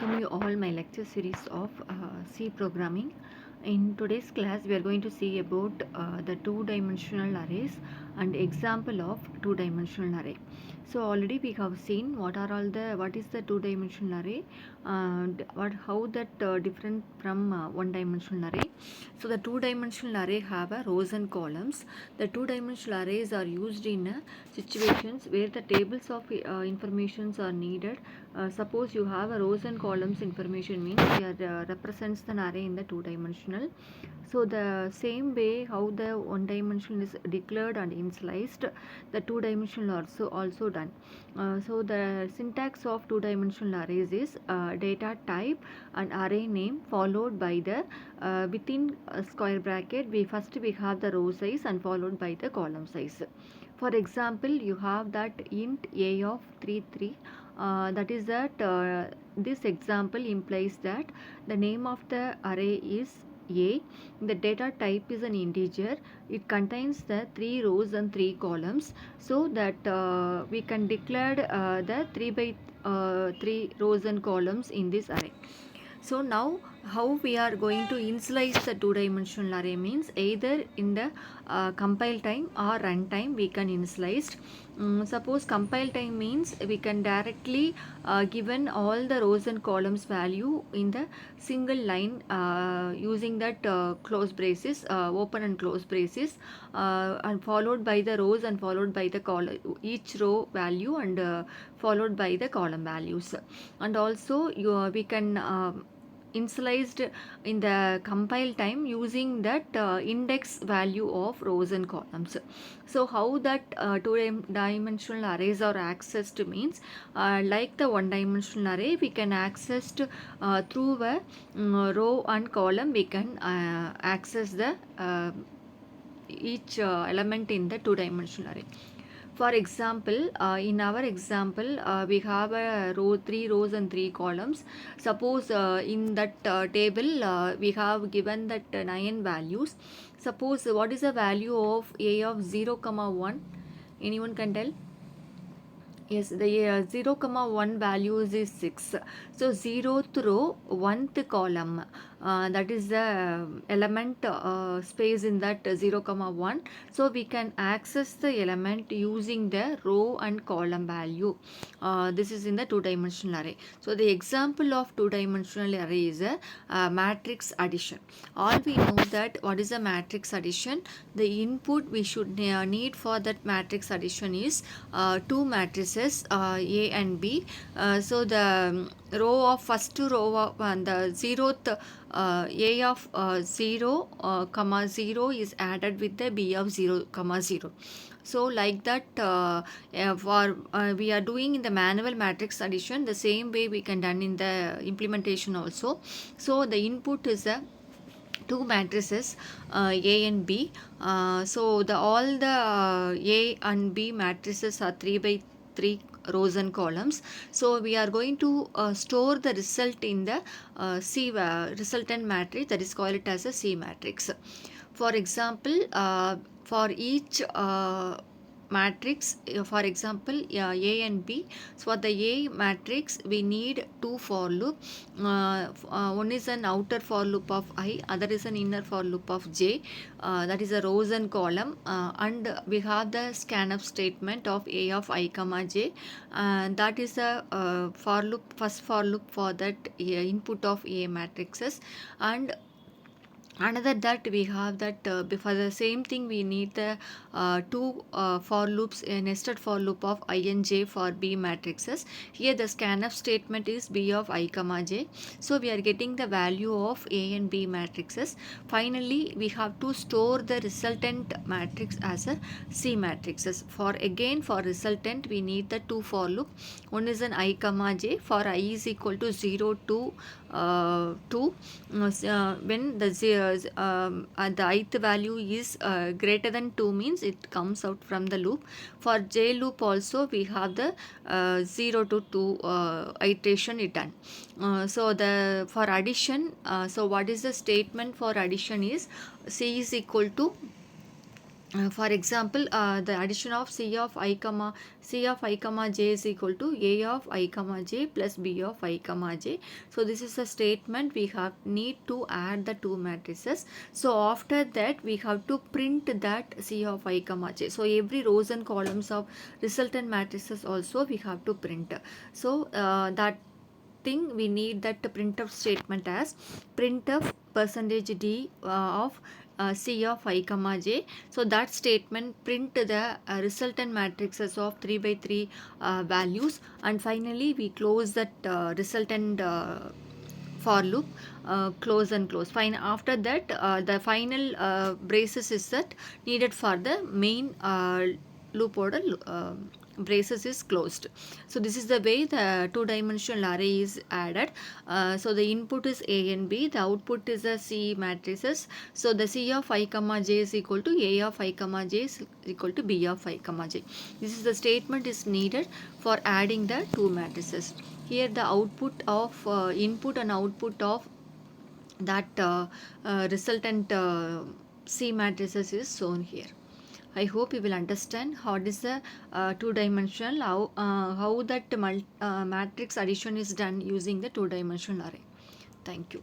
welcome you all my lecture series of C programming. In today's class, we are going to see about the two-dimensional arrays and example of two-dimensional array. So already we have seen what is the two-dimensional array and how that different from one-dimensional array. So the two-dimensional array have rows and columns. The two-dimensional arrays are used in situations where the tables of informations are needed. Suppose you have a rows and columns information means here represents an array in the two-dimensional. So the same way how the one dimensional is declared and initialized, the two dimensional also done. So the syntax of two dimensional arrays is data type and array name followed by the within a square bracket we have the row size and followed by the column size. For example, you have that int a of 3 3. That is that this example implies that the name of the array is a. The data type is an integer. It contains the 3 rows and 3 columns, so that we can declare the 3 by 3 rows and columns in this array. So now how we are going to initialize the two dimensional array means either in the compile time or runtime we can initialize. Suppose compile time means we can directly given all the rows and columns value in the single line using that close braces, open and close braces, and followed by the rows and followed by the column, each row value and followed by the column values. And also we can initialized in the compile time using that index value of rows and columns. So how that two-dimensional arrays are accessed means like the one-dimensional array we can access through a row and column. We can access the each element in the two-dimensional array. For example, in our example, we have a row, 3 rows and 3 columns. Suppose in that table, we have given that 9 values. Suppose what is the value of a of 0, comma 1? Anyone can tell? Yes, the 0, comma 1 values is 6. So 0th row, 1th column, that is the element space in that 0, comma 1. So we can access the element using the row and column value. This is in the two-dimensional array. So the example of two-dimensional array is a matrix addition. All we know that what is a matrix addition. The input we should need for that matrix addition is two matrices A and B. So the row of first row of the zeroth A of 0, comma 0 is added with the B of 0, comma 0. So like that for we are doing in the manual matrix addition, the same way we can done in the implementation also. So the input is a two matrices A and B. So the all the A and B matrices are 3 by 3 rows and columns. So we are going to store the result in the C resultant matrix, that is called it as a C matrix. For example, for each matrix, for example A and B. So for the A matrix we need two for loop. One is an outer for loop of I, other is an inner for loop of J. That is a rows and column, and we have the scanf statement of A of I comma J, and that is a for loop, first for loop for that input of A matrices. And another that we have that for the same thing we need the two for loops, a nested for loop of I and j for B matrices. Here the scanf statement is B of I comma j. So we are getting the value of A and B matrices. Finally we have to store the resultant matrix as a C matrices. For again for resultant we need the two for loop. One is an I comma j for I is equal to 0 to 2. When the ith value is greater than 2 means it comes out from the loop. For j loop also we have the 0 to 2 iteration it done. So the for addition, so what is the statement for addition is C is equal to For example, the addition of c of I comma j is equal to a of I comma j plus b of I comma j. So this is a statement we have need to add the two matrices. So after that we have to print that c of I comma j. So every rows and columns of resultant matrices also we have to print. So that thing we need that printf statement as printf percentage d of c of I comma j. So that statement print the resultant matrices of 3 by 3 values, and finally we close that resultant for loop, close and close fine. After that the final braces is that needed for the main loop order braces is closed. So this is the way the two dimensional array is added. So the input is a and b, the output is the c matrices. So the c of I comma j is equal to a of I comma j is equal to b of I comma j. This is the statement is needed for adding the two matrices. Here the output of input and output of that resultant C matrices is shown here. I hope you will understand how is the two-dimensional, how that matrix addition is done using the two-dimensional array. Thank you.